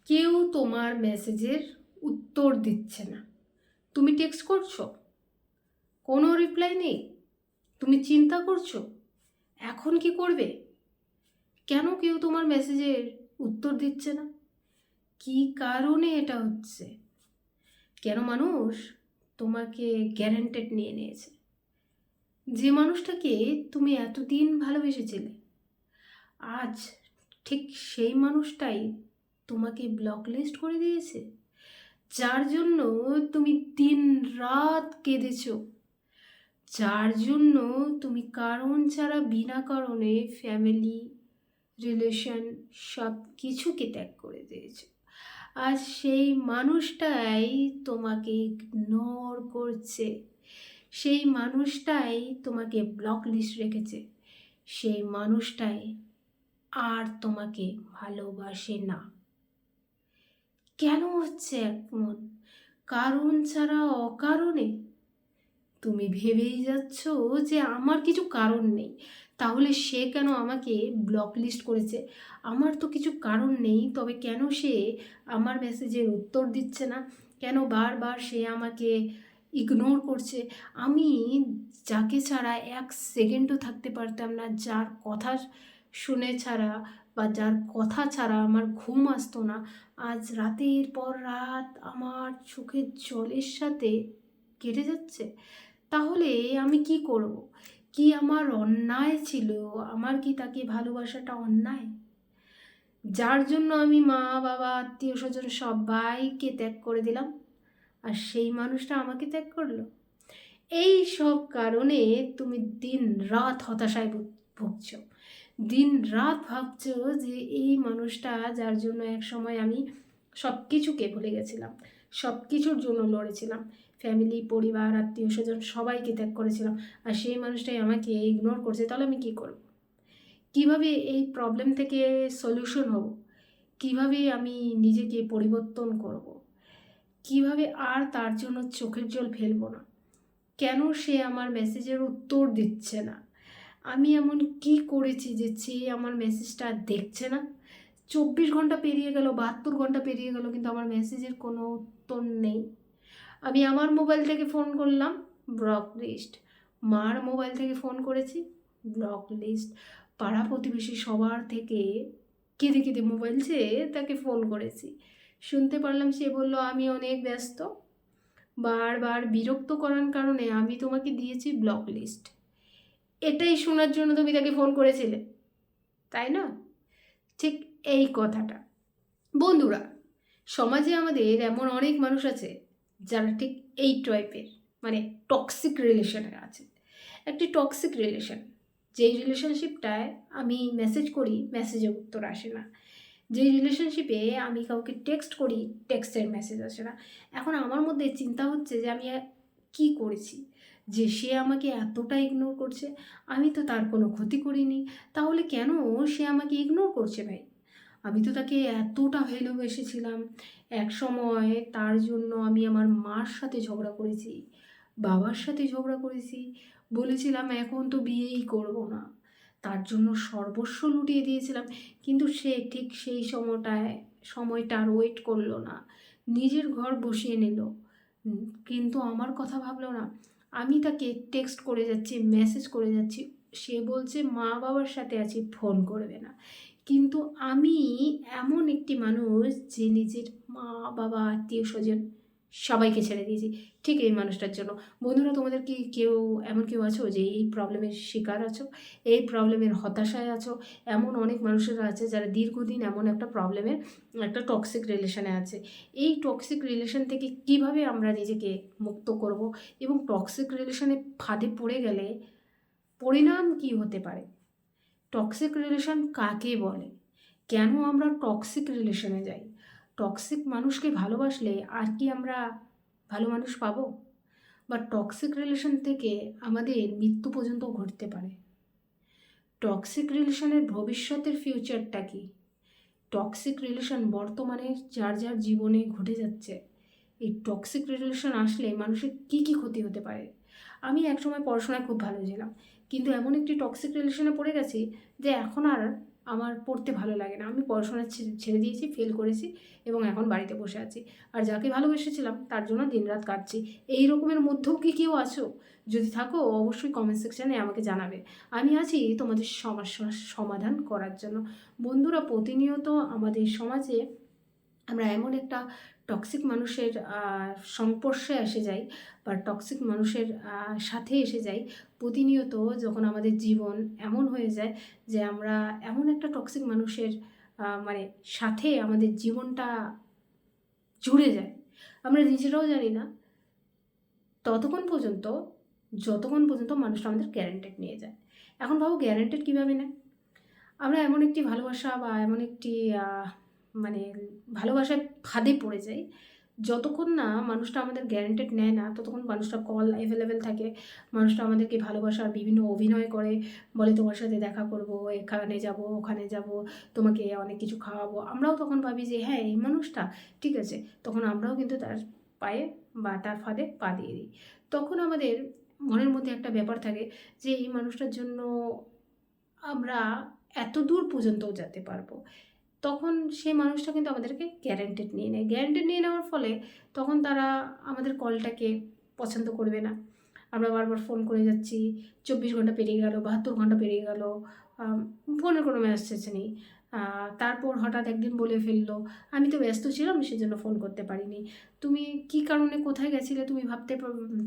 কেউ তোমার মেসেজের উত্তর দিচ্ছে না। তুমি টেক্সট করছো, কোনো রিপ্লাই নেই। তুমি চিন্তা করছো এখন কি করবে। কেন কেউ তোমার মেসেজের উত্তর দিচ্ছে না? কি কারণে এটা হচ্ছে? কেন মানুষ তোমাকে গ্যারান্টেড নিয়ে নিয়েছে? যে মানুষটাকে তুমি এতদিন ভালোবেসেছিলে, আজ ঠিক সেই মানুষটাই তোমাকে ব্লক লিস্ট করে দিয়েছে। যার জন্য তুমি দিন রাত কেঁদেছো, যার জন্য তুমি কারণ ছাড়া বিনা কারণে ফ্যামিলি, রিলেশন সব কিছুকে ত্যাগ করে দিয়েছো। আজ সেই মানুষটাই তোমাকে ইগনোর করছে, সেই মানুষটাই তোমাকে ব্লক লিস্ট রেখেছে, সেই মানুষটাই আর তোমাকে ভালোবাসে না। কেন হচ্ছে এমন? কারণ ছাড়া অকারণে। তুমি ভেবেই যাচ্ছ যে আমার কিছু কারণ নেই, তাহলে সে কেন আমাকে ব্লক লিস্ট করেছে? আমার তো কিছু কারণ নেই, তবে কেন সে আমার মেসেজের উত্তর দিচ্ছে না? কেন বারবার সে আমাকে ইগনোর করছে? আমি যাকে ছাড়া এক সেকেন্ডও থাকতে পারতাম না, যার কথা শুনে ছাড়া বা যার কথা ছাড়া আমার ঘুম আসতো না, আজ রাতের পর রাত আমার চোখের জলের সাথে কেটে যাচ্ছে। তাহলে আমি কি করব? কি আমার অন্যায় ছিল? আমার কি তাকে ভালোবাসাটা অন্যায়? যার জন্য আমি মা বাবা আত্মীয় স্বজন সবাইকে ত্যাগ করে দিলাম, আর সেই মানুষটা আমাকে ত্যাগ করলো। এই সব কারণে তুমি দিন রাত হতাশায় ভুগছ। দিন রাত ভাবছো যে এই মানুষটা, যার জন্য এক সময় আমি সব কিছুকে ভুলে গেছিলাম, সব কিছুর জন্য লড়েছিলাম, ফ্যামিলি, পরিবার, আত্মীয় স্বজন সবাইকে ত্যাগ করেছিলাম, আর সেই মানুষটাই আমাকে ইগনোর করছে। তাহলে আমি কী করব? কিভাবে এই প্রবলেম থেকে সলিউশন হব? কিভাবে আমি নিজেকে পরিবর্তন করব? কিভাবে আর তার জন্য চোখের জল ফেলবো না? কেন সে আমার মেসেজের উত্তর দিচ্ছে না? আমি এমন কি করেছি যে সে আমার মেসেজটা দেখছে না? 24 ঘন্টা পেরিয়ে গেল, 72 ঘন্টা পেরিয়ে গেল, কিন্তু আমার মেসেজের কোনো উত্তর নেই। আমি আমার মোবাইল থেকে ফোন করলাম, ব্লক লিস্ট। মার মোবাইল থেকে ফোন করেছি, ব্লক লিস্ট। পাড়া প্রতিবেশী সবার থেকে কেঁদে কেঁদে মোবাইল চেয়ে তাকে ফোন করেছি। শুনতে পারলাম সে বলল আমি অনেক ব্যস্ত। বারবার বিরক্ত করার কারণে আমি তোমাকে দিয়েছি ব্লক লিস্ট। এটাই শোনার জন্য তুমি তাকে ফোন করেছিলে, তাই না? ঠিক এই কথাটা। বন্ধুরা, সমাজে আমাদের এমন অনেক মানুষ আছে যারা ঠিক এই টাইপের, মানে টক্সিক রিলেশনে আছে। একটি টক্সিক রিলেশন, যেই রিলেশনশিপটায় আমি মেসেজ করি, মেসেজের উত্তর আসে না। যেই রিলেশনশিপে আমি কাউকে টেক্সট করি, টেক্সটের মেসেজ আসে না। এখন আমার মধ্যে চিন্তা হচ্ছে যে আমি কি করেছি যে সে আমাকে এতটা ইগনোর করছে? আমি তো তার কোনো ক্ষতি করিনি, তাহলে কেন সে আমাকে ইগনোর করছে ভাই? আমি তো তাকে এতটা ভালোবেসেছিলাম। এক সময় তার জন্য আমি আমার মার সাথে ঝগড়া করেছি, বাবার সাথে ঝগড়া করেছি, বলেছিলাম এখন তো বিয়েই করব না, তার জন্য সর্বস্ব লুটিয়ে দিয়েছিলাম। কিন্তু সে ঠিক সেই সময়টা আর ওয়েট করলো না, নিজের ঘর বসিয়ে নিল। কিন্তু আমার কথা ভাবলো না। আমি তাকে টেক্সট করে যাচ্ছি, মেসেজ করে যাচ্ছি, সে বলছে মা বাবার সাথে আছি, ফোন করবে না। কিন্তু আমি এমন একটি মানুষ যে নিজের মা বাবা আত্মীয় স্বজন সবাইকে ছেড়ে দিয়েছি ঠিক এই মানুষটার জন্য। বন্ধুরা, তোমাদের কি এমন কেউ আছো যে এই প্রবলেমের শিকার আছো, এই প্রবলেমের হতাশায় আছো? এমন অনেক মানুষেরা আছে যারা দীর্ঘদিন এমন একটা প্রবলেমের, একটা টক্সিক রিলেশনে আছে। এই টক্সিক রিলেশন থেকে কিভাবে আমরা নিজেকে মুক্ত করব, এবং টক্সিক রিলেশনে ফাঁদে পড়ে গেলে পরিণাম কি হতে পারে? টক্সিক রিলেশন কাকে বলে? কেন আমরা টক্সিক রিলেশনে যাই? টক্সিক মানুষকে ভালোবাসলে আর কি আমরা ভালো মানুষ পাবো? বা টক্সিক রিলেশন থেকে আমাদের মৃত্যু পর্যন্ত ঘটতে পারে। টক্সিক রিলেশনের ভবিষ্যতের ফিউচারটা কি? টক্সিক রিলেশন বর্তমানে যার যার জীবনে ঘটে যাচ্ছে, এই টক্সিক রিলেশন আসলে মানুষের কী কী ক্ষতি হতে পারে? আমি একসময় পড়াশোনায় খুব ভালো ছিলাম, কিন্তু এমন একটি টক্সিক রিলেশনে পড়ে গেছি যে এখন আর আমার পড়তে ভালো লাগে না, আমি পড়াশোনা ছেড়ে দিয়েছি, ফেল করেছি এবং এখন বাড়িতে বসে আছি। আর যাকে ভালোবেসেছিলাম তার জন্য দিনরাত কাটছি। এই রকমের মধ্যেও কি কেউ আছো? যদি থাকো অবশ্যই কমেন্ট সেকশানে আমাকে জানাবে। আমি আছি তোমাদের সমস্যার সমাধান করার জন্য। বন্ধুরা, প্রতিনিয়ত আমাদের সমাজে আমরা এমন একটা টক্সিক মানুষের সংস্পর্শে এসে যাই বা টক্সিক মানুষের সাথে এসে যাই প্রতিনিয়ত, যখন আমাদের জীবন এমন হয়ে যায় যে আমরা এমন একটা টক্সিক মানুষের মানে সাথে আমাদের জীবনটা জুড়ে যায়, আমরা নিজেরাও জানি না ততক্ষণ পর্যন্ত যতক্ষণ পর্যন্ত মানুষটা আমাদের গ্যারান্টেড নিয়ে যায়। এখন ভাবো গ্যারান্টেড কীভাবে নেয়? আমরা এমন একটি ভালোবাসা বা এমন একটি মানে ভালোবাসার ফাঁদে পড়ে যাই, যতক্ষণ না মানুষটা আমাদের গ্যারান্টেড নেয় না ততক্ষণ মানুষটা কল অ্যাভেলেবেল থাকে। মানুষটা আমাদেরকে ভালোবাসার বিভিন্ন অভিনয় করে, বলে তোমার সাথে দেখা করব, এখানে যাব, ওখানে যাব, তোমাকে অনেক কিছু খাওয়াবো। আমরাও তখন ভাবি যে হ্যাঁ এই মানুষটা ঠিক আছে, তখন আমরাও কিন্তু তার পায়ে বা তার ফাঁদে পা দিয়ে দিই। তখন আমাদের মনের মধ্যে একটা ব্যাপার থাকে যে এই মানুষটার জন্য আমরা এত দূর পর্যন্তও যেতে পারবো। তখন সেই মানুষটা কিন্তু আমাদেরকে গ্যারান্টেড নিয়ে নেয়। গ্যারান্টেড নিয়ে নেওয়ার ফলে তখন তারা আমাদের কলটাকে পছন্দ করবে না। আমরা বারবার ফোন করে যাচ্ছি, 24 ঘন্টা পেরিয়ে গেল, 72 ঘন্টা পেরিয়ে গেল, ফোনের কোনো মেসেজ নেই। তারপর হঠাৎ একদিন বলে ফেললো, আমি তো ব্যস্ত ছিলাম সেজন্য ফোন করতে পারিনি। তুমি কী কারণে কোথায় গেছিলে তুমি ভাবতে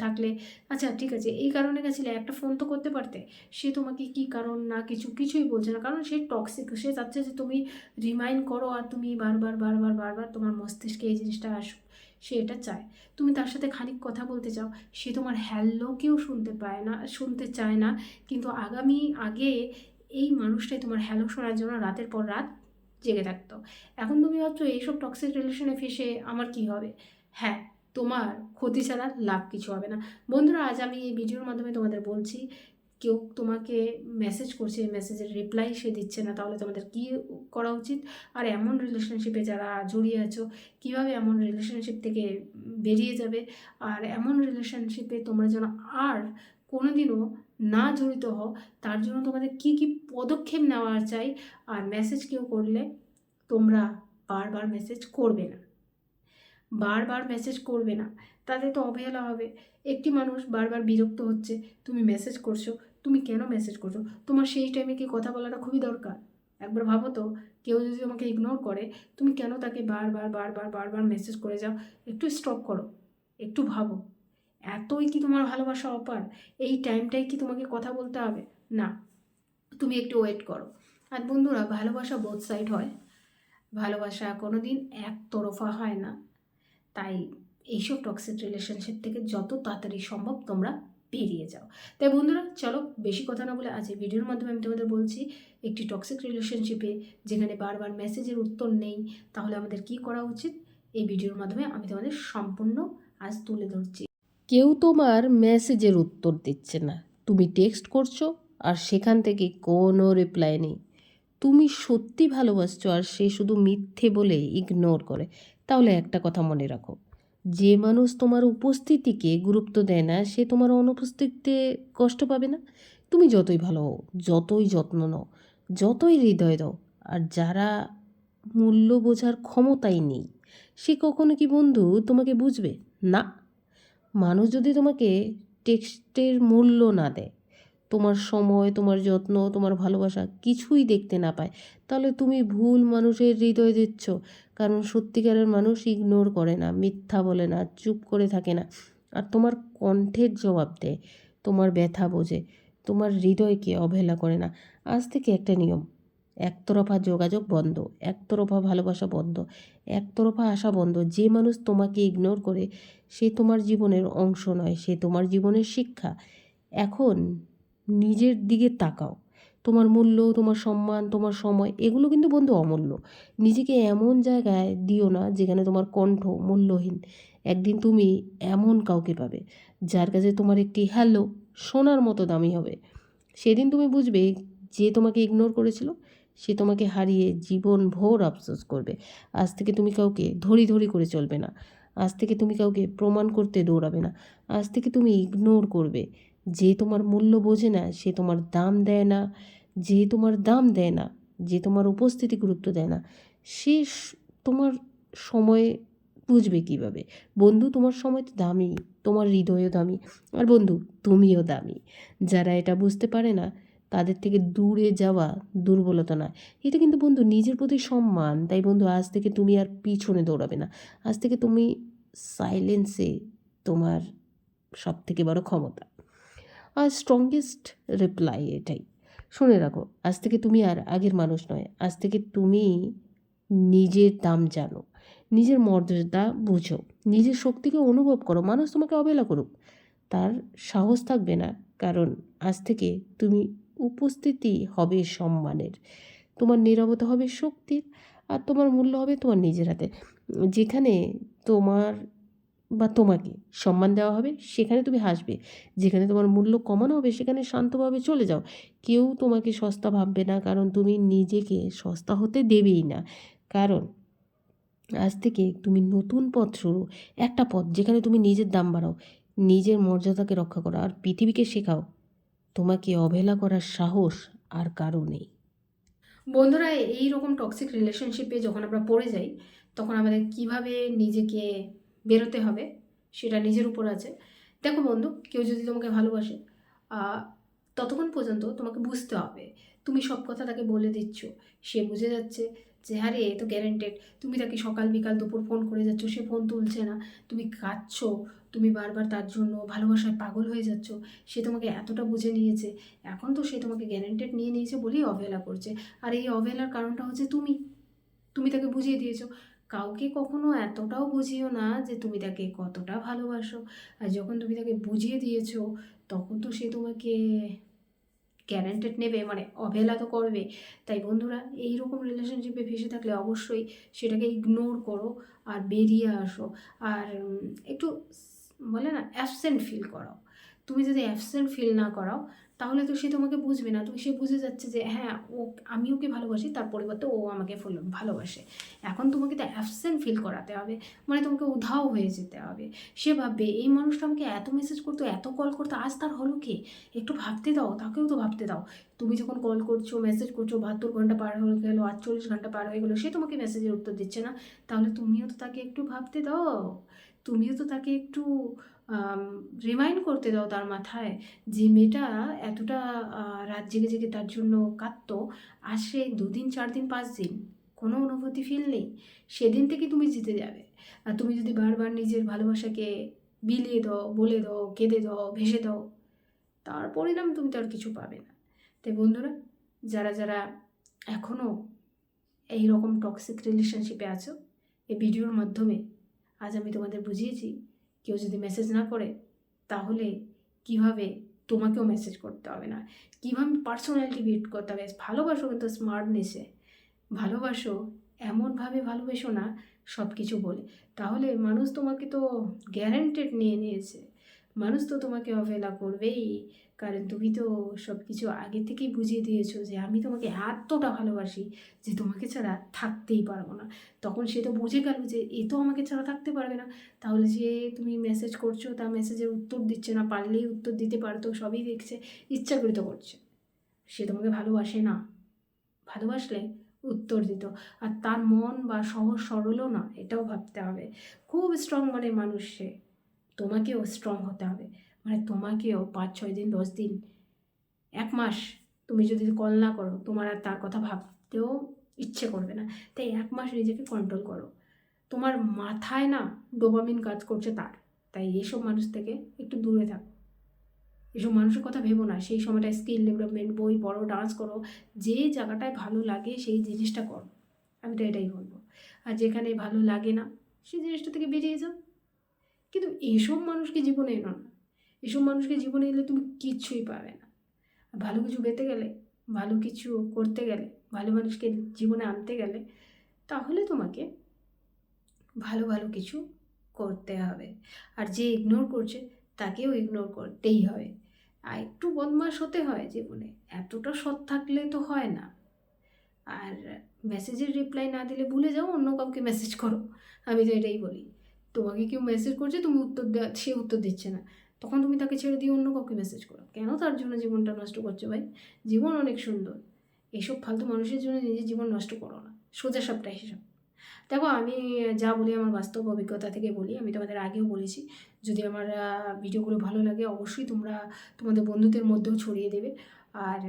থাকলে, আচ্ছা ঠিক আছে এই কারণে গেছিলে, একটা ফোন তো করতে পারতে। সে তোমাকে কী কারণ না কিছুই বলছে না, কারণ সে টক্সিক। সে চাচ্ছে যে তুমি রিমাইন্ড করো আর তুমি বারবার বারবার বারবার তোমার মস্তিষ্কে এই জিনিসটা আসুক, সে এটা চায়। তুমি তার সাথে খানিক কথা বলতে চাও, সে তোমার হ্যালোকেও শুনতে চায় না, কিন্তু আগে এই মানুষটাই তোমার হ্যালো শোনার জন্য রাতের পর রাত জেগে থাকতো। এখন তুমি ভাবছো এইসব টক্সিক রিলেশনে ফেসে আমার কি হবে? হ্যাঁ, তোমার ক্ষতি ছাড়া লাভ কিছু হবে না। বন্ধুরা, আজ আমি এই ভিডিওর মাধ্যমে তোমাদের বলছি, কেউ তোমাকে মেসেজ করছে, মেসেজের রিপ্লাই সে দিচ্ছে না, তাহলে তোমাদের কী করা উচিত? আর এমন রিলেশনশিপে যারা জড়িয়ে আছো, কীভাবে এমন রিলেশনশিপ থেকে বেরিয়ে যাবে, আর এমন রিলেশনশিপে তোমরা যেন আর কোনোদিনও না জড়িত হও, তার জন্য তোমাদের কি কি পদক্ষেপ নেওয়া চাই। আর মেসেজ কেউ করলে তোমরা বারবার মেসেজ করবে না, বারবার মেসেজ করবে না, তাতে তো অবহেলা হবে। একটি মানুষ বারবার বিরক্ত হচ্ছে, তুমি মেসেজ করছো, তুমি কেন মেসেজ করছো? তোমার সেই টাইমে কি কথা বলাটা খুবই দরকার? একবার ভাবো তো, কেউ যদি তোমাকে ইগনোর করে, তুমি কেন তাকে বারবার বারবার বারবার মেসেজ করে যাও? একটু স্টপ করো, একটু ভাবো, এতই কি তোমার ভালোবাসা অপার? এই টাইমটাই কি তোমাকে কথা বলতে হবে? না, তুমি একটু ওয়েট করো। আর বন্ধুরা, ভালোবাসা বোথ সাইড হয়, ভালোবাসা কোনো দিন একতরফা হয় না। তাই এইসব টক্সিক রিলেশনশিপ থেকে যত তাড়াতাড়ি সম্ভব তোমরা বেরিয়ে যাও। তাই বন্ধুরা, চলো বেশি কথা না বলে আজ এই ভিডিওর মাধ্যমে আমি তোমাদের বলছি, একটি টক্সিক রিলেশনশিপে যেখানে বারবার মেসেজের উত্তর নেই, তাহলে আমাদের কি করা উচিত, এই ভিডিওর মাধ্যমে আমি তোমাদের সম্পূর্ণ আজ তুলে ধরছি। কেউ তোমার মেসেজের উত্তর দিচ্ছে না, তুমি টেক্সট করছো আর সেখান থেকে কোনো রিপ্লাই নেই। তুমি সত্যি ভালোবাসছো আর সে শুধু মিথ্যে বলে ইগনোর করে। তাহলে একটা কথা মনে রাখো, যে মানুষ তোমার উপস্থিতিকে গুরুত্ব দেয় না সে তোমার অনুপস্থিতিতে কষ্ট পাবে না। তুমি যতই ভালো হও, যতই যত্ন নাও, যতই হৃদয় দাও, আর যারা মূল্য বোঝার ক্ষমতাই নেই, সে কখনো কি বন্ধু তোমাকে বুঝবে না? মানুষ যদি তোমাকে টেক্সটের মূল্য না দেয়, তোমার সময়, তোমার যত্ন, তোমার ভালোবাসা কিছুই দেখতে না পায়, তাহলে তুমি ভুল মানুষের হৃদয় দিচ্ছ। কারণ সত্যিকারের মানুষ ইগনোর করে না, মিথ্যা বলে না, চুপ করে থাকে না, আর তোমার কণ্ঠের জবাব দেয়, তোমার ব্যথা বোঝে, তোমার হৃদয়কে অবহেলা করে না। আজ থেকে একটা নিয়ম, একতরফা যোগাযোগ বন্ধ, একতরফা ভালোবাসা বন্ধ, একতরফা আশা বন্ধ। যে মানুষ তোমাকে ইগনোর করে সে তোমার জীবনের অংশ নয়, সে তোমার জীবনের শিক্ষা। এখন নিজের দিকে তাকাও, তোমার মূল্য, তোমার সম্মান, তোমার সময় এগুলো কিন্তু বন্ধু অমূল্য। নিজেকে এমন জায়গায় দিও না যেখানে তোমার কণ্ঠ মূল্যহীন। একদিন তুমি এমন কাউকে পাবে যার কাছে তোমার একটি হ্যালো সোনার মতো দামি হবে। সেদিন তুমি বুঝবে যে তোমাকে ইগনোর করেছিল সে তোমাকে হারিয়ে জীবন ভোর আফসোস করবে। আজ থেকে তুমি কাউকে ধরি ধরি করে চলবে না, আজ থেকে তুমি কাউকে প্রমাণ করতে দৌড়াবে না, আজ থেকে তুমি ইগনোর করবে। যে তোমার মূল্য বোঝে না সে তোমার দাম দেয় না, যে তোমার দাম দেয় না যে তোমার উপস্থিতি গুরুত্ব দেয় না, সে তোমার সময় বুঝবে কীভাবে? বন্ধু, তোমার সময় তো দামি, তোমার হৃদয়ও দামি, আর বন্ধু তুমিও দামি। যারা এটা বুঝতে পারে না তাদের থেকে দূরে যাওয়া দুর্বলতা নয়, এটা কিন্তু বন্ধু নিজের প্রতি সম্মান। তাই বন্ধু, আজ থেকে তুমি আর পিছনে দৌড়াবে না। আজ থেকে তুমি সাইলেন্সে তোমার সব থেকে বড় ক্ষমতা। আর স্ট্রংগেস্ট রিপ্লাই এটাই। শুনে রাখো, আজ থেকে তুমি আর আগের মানুষ নয়। আজ থেকে তুমি নিজের দাম জানো, নিজের মর্যাদা বুঝো, নিজের শক্তিকে অনুভব করো। মানুষ তোমাকে অবহেলা করুক, তার সাহস থাকবে না, কারণ আজ থেকে তুমি উপস্থিতি হবে সম্মানের, তোমার নীরবতা হবে শক্তির, আর তোমার মূল্য হবে তোমার নিজের হাতে। যেখানে তোমার বা তোমাকে সম্মান দেওয়া হবে সেখানে তুমি হাসবে, যেখানে তোমার মূল্য কমানো হবে সেখানে শান্তভাবে চলে যাও। কেউ তোমাকে সস্তা ভাববে না, কারণ তুমি নিজেকে সস্তা হতে দেবেই না। কারণ আজ থেকে তুমি নতুন পথ শুরু, একটা পথ যেখানে তুমি নিজের দাম বাড়াও, নিজের মর্যাদাকে রক্ষা করো, আর পৃথিবীকে শেখাও তোমাকে অবহেলা করার সাহস আর কারো নেই। বন্ধুরা, এই রকম টক্সিক রিলেশনশিপে যখন আমরা পড়ে যাই, তখন আমাদের কিভাবে নিজেকে বেরোতে হবে সেটা নিজের উপর আছে। দেখো বন্ধু, কেউ যদি তোমাকে ভালোবাসে, ততক্ষণ পর্যন্ত তোমাকে বুঝতে হবে তুমি সব কথা তাকে বলে দিচ্ছ, সে বুঝে যাচ্ছে যে আরে এ তো গ্যারেন্টেড। তুমি তাকে সকাল বিকাল দুপুর ফোন করে যাচ্ছ, সে ফোন তুলছে না, তুমি কাঁদছো, তুমি বারবার তার জন্য ভালোবাসায় পাগল হয়ে যাচ্ছ, সে তোমাকে এতটা বুঝে নিয়েছে। এখন তো সে তোমাকে গ্যারেন্টেড নিয়ে নিয়েছে বলেই অবহেলা করছে। আর এই অবহেলার কারণটা হচ্ছে তুমি তাকে বুঝিয়ে দিয়েছো। কাউকে কখনো এতটাও বুঝিও না যে তুমি তাকে কতটা ভালোবাসো। আর যখন তুমি তাকে বুঝিয়ে দিয়েছো, তখন তো সে তোমাকে গ্যারান্টেড নেবে, মানে অবহেলা তো করবে। তাই বন্ধুরা, এই রকম রিলেশনশিপে ফেসে থাকলে অবশ্যই সেটাকে ইগনোর করো আর বেরিয়ে আসো। আর একটু বলে না, অ্যাবসেন্ট ফিল করো। তুমি যদি অ্যাবসেন্ট ফিল না করাও, তাহলে তো সে তোমাকে বুঝবে না। সে বুঝে যাচ্ছে যে হ্যাঁ, আমি ওকে ভালোবাসি, তার পরিবর্তে ও আমাকে ভালোবাসে। এখন তোমাকে তো অ্যাবসেন্ট ফিল করাতে হবে, মানে তোমাকে উধাও হয়ে যেতে হবে। সে ভাববে এই মানুষটা আমাকে এত মেসেজ করতো, এত কল করতো, আজ তার হলো কি? একটু ভাবতে দাও, তাকেও তো ভাবতে দাও। তুমি যখন কল করছো, মেসেজ করছো, 72 ঘন্টা পার হয়ে গেলো, 48 ঘন্টা পার হয়ে গেলো, সে তোমাকে মেসেজের উত্তর দিচ্ছে না, তাহলে তুমিও তো তাকে একটু ভাবতে দাও। তুমিও তো তাকে একটু রিমাইন্ড করতে দাও তার মাথায় যে মেয়েটা এতটা রাত জেগে জেগে তার জন্য কাঁদতো, আজ সে 2 দিন 4 দিন 5 দিন কোনো অনুভূতি ফিল নেই। সেদিন থেকে তুমি জিতে যাবে। আর তুমি যদি বারবার নিজের ভালোবাসাকে বিলিয়ে দাও, বলে দাও, কেঁদে দাও, ভেসে দাও, তার পরিণাম তুমি তো আর কিছু পাবে না। তাই বন্ধুরা, যারা যারা এখনও এই রকম টক্সিক রিলেশনশিপে আছো, এই ভিডিওর মাধ্যমে আজ আমি তোমাদের বুঝিয়েছি কেউ যদি মেসেজ না করে, তাহলে কিভাবে তোমাকেও মেসেজ করতে হবে না, কীভাবে পার্সোনালিটি বিল্ড করতে হবে। ভালোবাসো কিন্তু স্মার্টনেসে ভালোবাসো, এমনভাবে ভালোবেসো না সব কিছু বলে। তাহলে মানুষ তোমাকে তো গ্যারান্টেড নিয়ে নিয়েছে, মানুষ তো তোমাকে অবহেলা করবেই। কারণ তুমি তো সব কিছু আগে থেকেই বুঝিয়ে দিয়েছো যে আমি তোমাকে এতটা ভালোবাসি যে তোমাকে ছাড়া থাকতেই পারবো না। তখন সে তো বুঝে গেল যে এ তো আমাকে ছাড়া থাকতে পারবে না। তাহলে যে তুমি মেসেজ করছো, তার মেসেজের উত্তর দিচ্ছে না, পারলেই উত্তর দিতে পারতো, সবই দেখছে, ইচ্ছাকৃত করছে। সে তোমাকে ভালোবাসে না, ভালোবাসলে উত্তর দিত। আর তার মন বা সহজ সরলও না, এটাও ভাবতে হবে। খুব স্ট্রং মনের মানুষ সে। তোমাকেও স্ট্রং হতে হবে, মানে তোমাকেও 5-6 দিন 10 দিন 1 মাস তুমি যদি কল না করো, তোমার আর তার কথা ভাবতেও ইচ্ছে করবে না। তাই 1 মাস নিজেকে কন্ট্রোল করো। তোমার মাথায় না ডোপামিন কাজ করছে তাই এসব মানুষ থেকে একটু দূরে থাকো। এসব মানুষের কথা ভেবো না। সেই সময়টায় স্কিল ডেভেলপমেন্ট, বই পড়ো, ডান্স করো, যে জায়গাটায় ভালো লাগে সেই জিনিসটা করো। আমি তো এটাই বলবো। আর যেখানে ভালো লাগে না সেই জিনিসটা থেকে বেরিয়ে যাও। কিন্তু এসব মানুষকে জীবনে এনো না। এসব মানুষকে জীবনে এলে তুমি কিচ্ছুই পাবে না। ভালো কিছু পেতে গেলে, ভালো কিছু করতে গেলে, ভালো মানুষকে জীবনে আনতে গেলে, তাহলে তোমাকে ভালো ভালো কিছু করতে হবে। আর যে ইগনোর করছে তাকেও ইগনোর করতেই হবে। আর একটু বদমাশ হতে হয় জীবনে, এতটা সৎ থাকলে তো হয় না। আর মেসেজের রিপ্লাই না দিলে ভুলে যাও, অন্য কাউকে মেসেজ করো। আমি তো এটাই বলি। তোমাকে কেউ মেসেজ করছে, তুমি উত্তর দেওয়া, সে উত্তর দিচ্ছে না, তখন তুমি তাকে ছেড়ে দিয়ে অন্য কাউকে মেসেজ করো। কেন তার জন্য জীবনটা নষ্ট করছো ভাই? জীবন অনেক সুন্দর। এইসব ফালতু মানুষের জন্য নিজের জীবন নষ্ট করো না, সোজা সাপটা হিসাব। দেখো, আমি যা বলি আমার বাস্তব অভিজ্ঞতা থেকে বলি, আমি তোমাদের আগেও বলেছি। যদি আমার ভিডিওগুলো ভালো লাগে অবশ্যই তোমরা তোমাদের বন্ধুদের মধ্যেও ছড়িয়ে দেবে। আর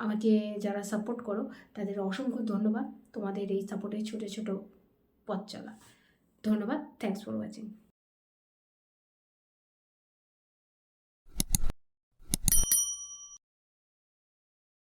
আমাকে যারা সাপোর্ট করো তাদের অসংখ্য ধন্যবাদ। তোমাদের এই সাপোর্টে ছোটো ছোটো পথ চলা। ধন্যবাদ। Thanks for watching.